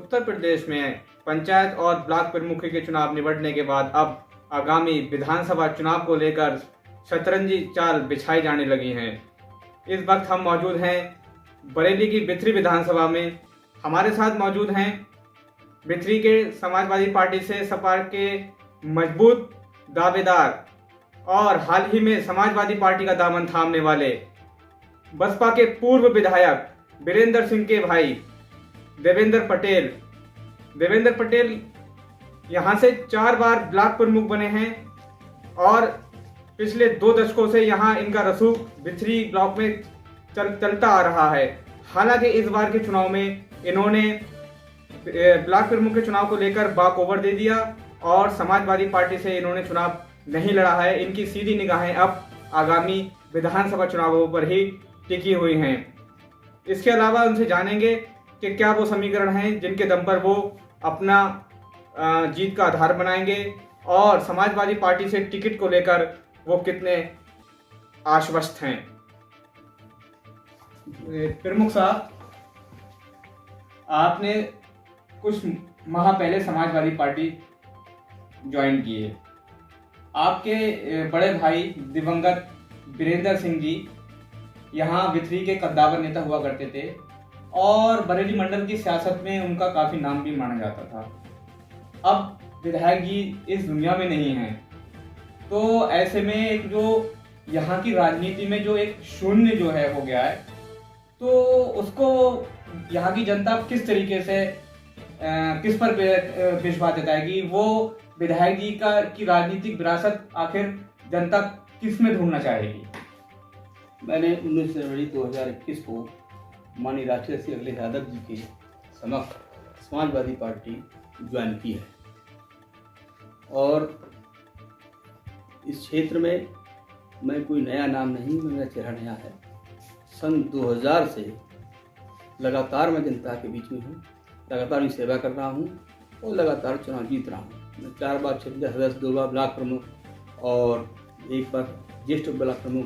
उत्तर प्रदेश में पंचायत और ब्लॉक प्रमुख के चुनाव निबटने के बाद अब आगामी विधानसभा चुनाव को लेकर शतरंजी चाल बिछाई जाने लगी हैं। इस वक्त हम मौजूद हैं बरेली की बिथरी विधानसभा में। हमारे साथ मौजूद हैं बिथरी के समाजवादी पार्टी से सपा के मजबूत दावेदार और हाल ही में समाजवादी पार्टी का दामन थामने वाले बसपा के पूर्व विधायक वीरेंद्र सिंह के भाई देवेंद्र पटेल। देवेंद्र पटेल यहाँ से 4 बार ब्लॉक प्रमुख बने हैं और पिछले 2 दशकों से यहाँ इनका रसूख बिथरी ब्लॉक में चलता आ रहा है। हालांकि इस बार के चुनाव में इन्होंने ब्लॉक प्रमुख के चुनाव को लेकर वॉकओवर दे दिया और समाजवादी पार्टी से इन्होंने चुनाव नहीं लड़ा है। इनकी सीधी निगाहें अब आगामी विधानसभा चुनावों पर ही टिकी हुई हैं। इसके अलावा उनसे जानेंगे कि क्या वो समीकरण हैं जिनके दम पर वो अपना जीत का आधार बनाएंगे और समाजवादी पार्टी से टिकट को लेकर वो कितने आश्वस्त हैं। प्रमुख साहब, आपने कुछ माह पहले समाजवादी पार्टी ज्वाइन की है। आपके बड़े भाई दिवंगत वीरेंद्र सिंह जी यहाँ बिथरी के कद्दावर नेता हुआ करते थे और बरेली मंडल की सियासत में उनका काफ़ी नाम भी माना जाता था। अब विधायक जी इस दुनिया में नहीं हैं, तो ऐसे में एक जो यहाँ की राजनीति में जो एक शून्य जो है हो गया है, तो उसको यहाँ की जनता किस तरीके से किस पर विश्वास जताएगी? वो विधायक जी की राजनीतिक विरासत आखिर जनता किस में ढूंढना चाहेगी? मैंने 19 जनवरी 2021 को माननीय राष्ट्रीय अध्यक्ष अखिलेश यादव जी के समक्ष समाजवादी पार्टी ज्वाइन की है और इस क्षेत्र में मैं कोई नया नाम नहीं, मेरा चेहरा नया है। सन 2000 से लगातार मैं जनता के बीच में हूँ, लगातार उनकी सेवा कर रहा हूँ और लगातार चुनाव जीत रहा हूँ। मैं 4 बार क्षेत्रीय सदस्य, 2 बार ब्लॉक प्रमुख और 1 बार ज्येष्ठ ब्लॉक प्रमुख,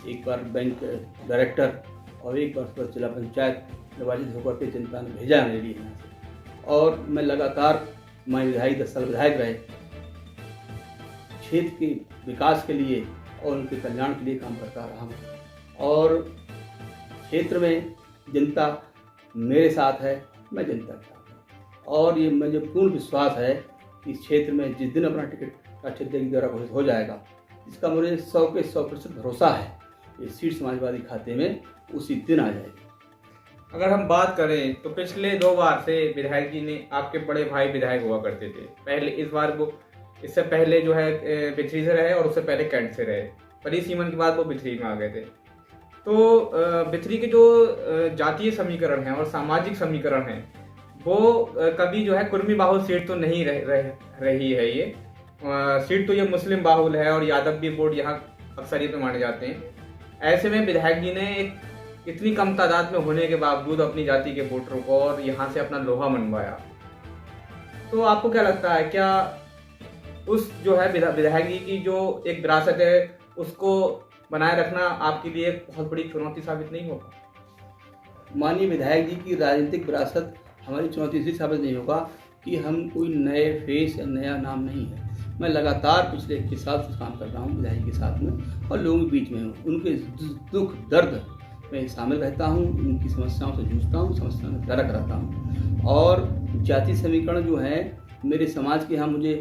1 बार बैंक डायरेक्टर और 1 बार जिला पंचायत निर्वाचित होकर के जनता ने भेजा मेरे लिए यहाँ से। और मैं लगातार मैं विधायक 10 साल विधायक रहे, क्षेत्र के विकास के लिए और उनके कल्याण के लिए काम करता रहा हूँ और क्षेत्र में जनता मेरे साथ है, मैं जनता के साथ हूँ। और ये मुझे पूर्ण विश्वास है कि इस क्षेत्र में जिस दिन अपना टिकट राष्ट्रीय अध्यक्ष द्वारा घोषित हो जाएगा, इसका मुझे 100 के 100% भरोसा है, ये सीट समाजवादी खाते में उसी दिन आ जाएगी। अगर हम बात करें तो पिछले 2 बार से विधायक जी ने, आपके बड़े भाई विधायक हुआ करते थे पहले, इस बार वो इससे पहले जो है बिथरी से रहे और उससे पहले कैंट से रहे। परिसीमन के बाद वो बिथरी में आ गए थे। तो बिथरी के जो जातीय समीकरण हैं और सामाजिक समीकरण हैं वो कभी जो है कुर्मी बाहुल सीट तो नहीं रही है। ये सीट तो ये मुस्लिम बाहुल है और यादव भी वोट यहाँ अक्सरियत में माने जाते हैं। ऐसे में विधायक जी ने एक इतनी कम तादाद में होने के बावजूद अपनी जाति के वोटरों को और यहाँ से अपना लोहा मनवाया। तो आपको क्या लगता है, क्या उस जो है विधायक जी की जो एक विरासत है उसको बनाए रखना आपके लिए बहुत बड़ी चुनौती साबित नहीं होगा? माननीय विधायक जी की राजनीतिक विरासत हमारी चुनौती इसलिए साबित नहीं होगा कि हम कोई नए फेस या नया नाम नहीं है। मैं लगातार पिछले 21 साल से काम कर रहा हूँ विधायक के साथ में और लोगों के बीच में हूँ। उनके दुख दर्द में शामिल रहता हूँ, उनकी समस्याओं से जूझता हूँ, समस्याओं में डरक रहता हूँ। और जाति समीकरण जो है मेरे समाज के यहाँ मुझे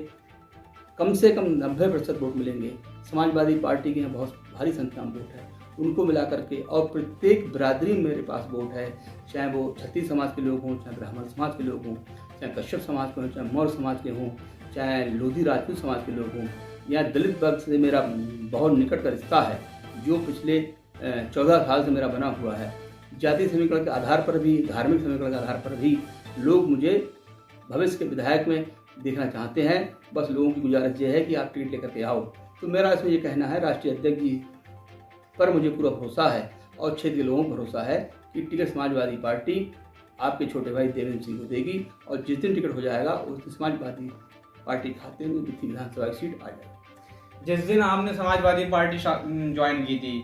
कम से कम 90% वोट मिलेंगे। समाजवादी पार्टी के यहाँ बहुत भारी संख्या में वोट है, उनको मिला करके और प्रत्येक बिरादरी में मेरे पास वोट है, चाहे वो क्षत्रिय समाज के लोग हों, चाहे ब्राह्मण समाज के लोग हों, चाहे कश्यप समाज के हों, चाहे मौर्य समाज के हों, चाहे लोधी राजपूत समाज के लोग हों, या दलित वर्ग से मेरा बहुत निकट का रिश्ता है जो पिछले 14 साल से मेरा बना हुआ है। जातीय समीकरण के आधार पर भी, धार्मिक समीकरण के आधार पर भी लोग मुझे भविष्य के विधायक में देखना चाहते हैं। बस लोगों की गुजारिश ये है कि आप टिकट लेकर के आओ। तो मेरा इसमें ये कहना है, राष्ट्रीय अध्यक्ष जी पर मुझे पूरा भरोसा है और क्षेत्र के लोगों को भरोसा है कि टिकट समाजवादी पार्टी आपके छोटे भाई देवेंद्र सिंह को देगी और जिस दिन टिकट हो जाएगा उस दिन समाजवादी पार्टी खाते में बिथरी विधानसभा की सीट आ जाएगी। जिस दिन आपने समाजवादी पार्टी ज्वाइन की थी,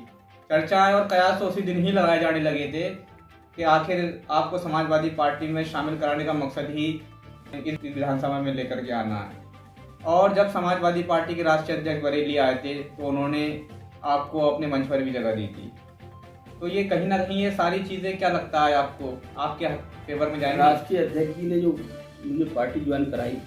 चर्चा और कयास तो उसी दिन ही लगाए जाने लगे थे कि आखिर आपको समाजवादी पार्टी में शामिल कराने का मकसद ही इस विधानसभा में लेकर के आना है। और जब समाजवादी पार्टी के राष्ट्रीय अध्यक्ष बरेली आए थे तो उन्होंने आपको अपने मंच पर भी जगह दी थी। तो ये कहीं ना कहीं ये सारी चीज़ें क्या लगता है आपको, आपके फेवर में जाएंगे? राष्ट्रीय अध्यक्ष जी ने जो मुझे पार्टी ज्वाइन कराई,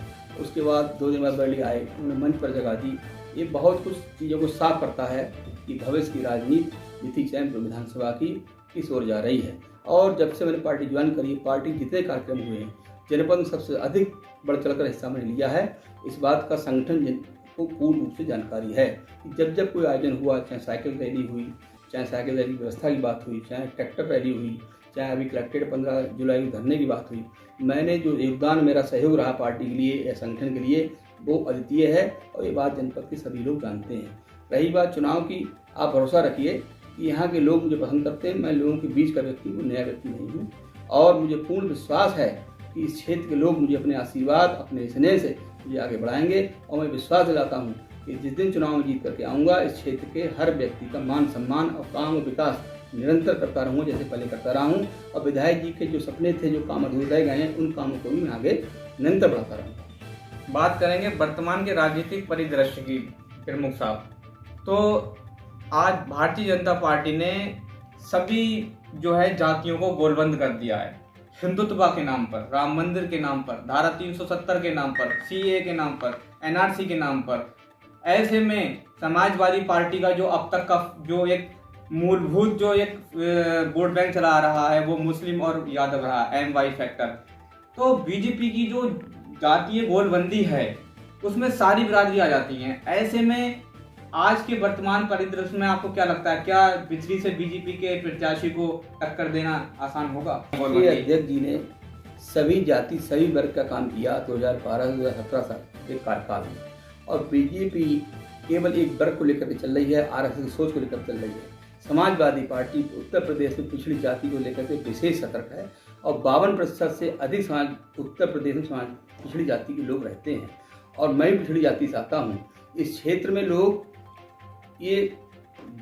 उसके बाद 2 दिन बाद बरेली आए, उन्होंने मंच पर जगह दी। ये बहुत कुछ चीज़ों को साफ करता है कि भविष्य की राजनीति नीति चयन विधानसभा की किस ओर जा रही है। और जब से मैंने पार्टी ज्वाइन करी, पार्टी जितने कार्यक्रम हुए हैं जनपद में सबसे अधिक बढ़ चढ़कर हिस्सा मैंने लिया है। इस बात का संगठन को पूर्ण रूप से जानकारी है कि जब जब कोई आयोजन हुआ, चाहे साइकिल रैली हुई, चाहे साइकिल रैली व्यवस्था की बात हुई, चाहे ट्रैक्टर रैली हुई, चाहे अभी कलेक्टेड 15 जुलाई को धरने की बात हुई, मैंने जो योगदान मेरा सहयोग रहा पार्टी के लिए या संगठन के लिए वो अद्वितीय है और ये बात जनपद के सभी लोग जानते हैं। रही बात चुनाव की, आप भरोसा रखिए कि यहाँ के लोग मुझे पसंद करते हैं। मैं लोगों के बीच का व्यक्ति हूँ, नया व्यक्ति नहीं हूँ। और मुझे पूर्ण विश्वास है कि इस क्षेत्र के लोग मुझे अपने आशीर्वाद, अपने स्नेह से मुझे आगे बढ़ाएंगे। और मैं विश्वास दिलाता हूँ कि जिस दिन चुनाव में जीत करके आऊँगा, इस क्षेत्र के हर व्यक्ति का मान सम्मान और काम और विकास निरंतर करता रहूँगा जैसे पहले करता रहा हूँ। और विधायक जी के जो सपने थे, जो काम अधूरे गए हैं, उन कामों को भी मैं आगे निरंतर बढ़ाता रहूँगा। बात करेंगे वर्तमान के राजनीतिक परिदृश्य की प्रमुख साहब, तो आज भारतीय जनता पार्टी ने सभी जो है जातियों को गोलबंद कर दिया है। हिंदुत्व के नाम पर, राम मंदिर के नाम पर, धारा 370 के नाम पर, सीए के नाम पर, एनआरसी के नाम पर। ऐसे में समाजवादी पार्टी का जो अब तक का जो एक मूलभूत जो एक वोट बैंक चला रहा है वो मुस्लिम और यादव रहा, MY फैक्टर। तो बीजेपी की जो जातीय गोलबंदी है उसमें सारी बिरादरी आ जाती हैं। ऐसे में आज के वर्तमान परिदृश्य में आपको क्या लगता है, क्या बिजली से बीजेपी के प्रत्याशी को टक्कर देना आसान होगा? अध्यक्ष जी ने सभी जाति, सभी वर्ग का काम किया 2012-2017 साल के कार्यकाल में। और बीजेपी केवल एक वर्ग को लेकर चल रही है, RSS की सोच को लेकर चल रही है। समाजवादी पार्टी उत्तर प्रदेश में पिछड़ी जाति को लेकर के विशेष सतर्क है और 52% से अधिक उत्तर प्रदेश में पिछड़ी जाति के लोग रहते हैं। और मैं पिछड़ी जाति से आता हूँ। इस क्षेत्र में लोग ये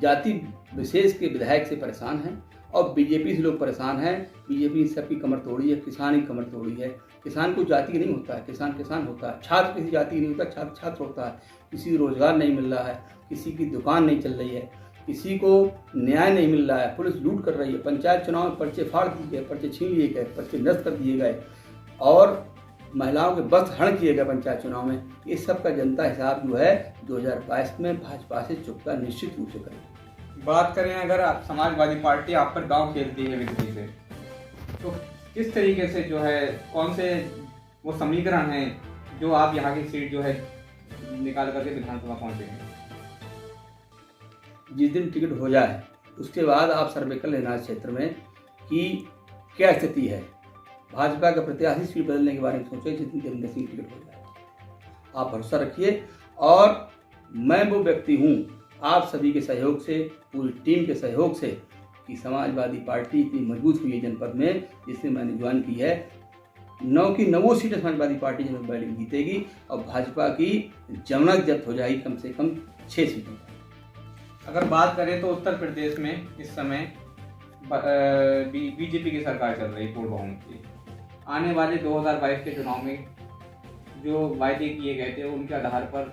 जाति विशेष के विधायक से परेशान हैं और बीजेपी से लोग परेशान हैं। बीजेपी सबकी कमर तोड़ी है, किसान की कमर तोड़ी है। किसान को जाति नहीं होता है, किसान किसान होता है। छात्र किसी जाति नहीं होता, छात्र छात्र होता है। किसी को रोजगार नहीं मिल रहा है, किसी की दुकान नहीं चल रही है, किसी को न्याय नहीं मिल रहा है, पुलिस लूट कर रही है। पंचायत चुनाव में पर्चे फाड़ दिए गए, पर्चे छीन लिए गए, पर्चे नष्ट कर दिए गए और महिलाओं के वस्त्र हरण किए गए पंचायत चुनाव में। ये सब का जनता हिसाब जो है 2022 में भाजपा से चुकता निश्चित रूप से करेगी। बात करें अगर समाजवादी पार्टी आप पर दांव खेलती है विधि से, तो किस तरीके से जो है, कौन से वो समीकरण हैं जो आप यहाँ की सीट जो है निकाल करके विधानसभा पहुँचेंगे? जिस दिन टिकट हो जाए उसके बाद आप सर्वे कर लेना क्षेत्र में कि क्या स्थिति है। भाजपा का प्रत्याशी सीट बदलने के बारे में सोचे जिस दिन देवेंद्र सिंह टिकट हो जाए। आप भरोसा रखिए और मैं वो व्यक्ति हूँ, आप सभी के सहयोग से, पूरी टीम के सहयोग से, कि समाजवादी पार्टी इतनी मजबूत हुई है जनपद में जिसमें मैंने ज्वाइन की है। 9 की 9 सीटें समाजवादी पार्टी जनपद बैठक जीतेगी और भाजपा की जमानत जब्त हो जाएगी कम से कम 6 सीटों। अगर बात करें तो उत्तर प्रदेश में इस समय बीजेपी की सरकार चल रही, पूर्ण बहुमत की। आने वाले 2022 के चुनाव में जो वायदे किए गए थे उनके आधार पर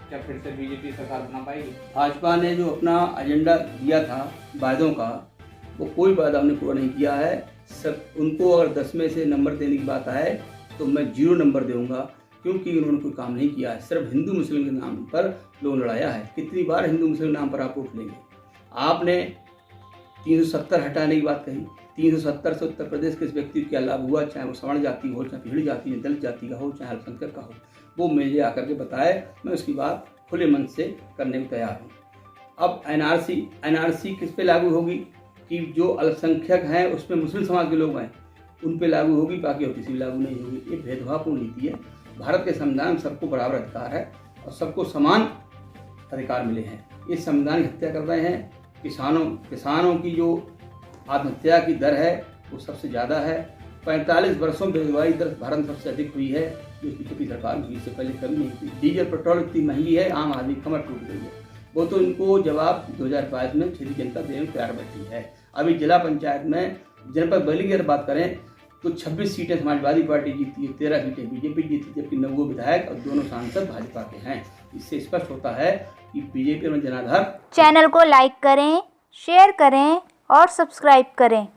क्या फिर से बीजेपी सरकार बना पाएगी? भाजपा ने जो अपना एजेंडा दिया था वायदों का, वो कोई वादा हमने पूरा नहीं किया है। सब उनको अगर 10 में से नंबर देने की बात आए तो मैं 0 नंबर दूंगा, क्योंकि उन्होंने कोई काम नहीं किया है। सिर्फ हिंदू मुस्लिम के नाम पर लोग लड़ाया है। कितनी बार हिंदू मुस्लिम नाम पर आप वोट लेंगे? आपने 370 हटाने की बात कही। 370 से उत्तर प्रदेश के इस व्यक्ति को क्या लाभ हुआ, चाहे वो सवर्ण जाति हो, चाहे पिछड़ी जाति, दलित जाति का हो, चाहे अल्पसंख्यक का हो, वो मुझे आकर के बताए। मैं उसकी बात खुले मन से करने को तैयार हूँ। अब एनआरसी किस पे लागू होगी कि जो अल्पसंख्यक हैं उसमें मुस्लिम समाज के लोग हैं, उन पे लागू होगी, बाकी और किसी भी लागू नहीं होगी। ये भेदभावपूर्ण नीति है। भारत के संविधान में सबको बराबर अधिकार है और सबको समान अधिकार मिले हैं। इस संविधान की हत्या कर रहे हैं। किसानों की जो आत्महत्या की दर है वो सबसे ज़्यादा है। 45 वर्षों में बेरोजगारी दर भारत में सबसे अधिक हुई है, जो बीजेपी सरकार में इससे पहले कभी नहीं हुई। डीजल पेट्रोल इतनी महंगी है, आम आदमी कमर टूट गई है। वो तो इनको जवाब 2022 में क्षेत्रीय जनता देने में तैयार बैठी है। अभी जिला पंचायत में जनपद बरेली की अगर बात करें तो 26 सीटें समाजवादी पार्टी जीती है, 13 सीटें बीजेपी जीती है, जबकि 90 विधायक और दोनों सांसद भाजपा के हैं। इससे स्पष्ट होता है कि बीजेपी में जनाधार। चैनल को लाइक करें, शेयर करें और सब्सक्राइब करें।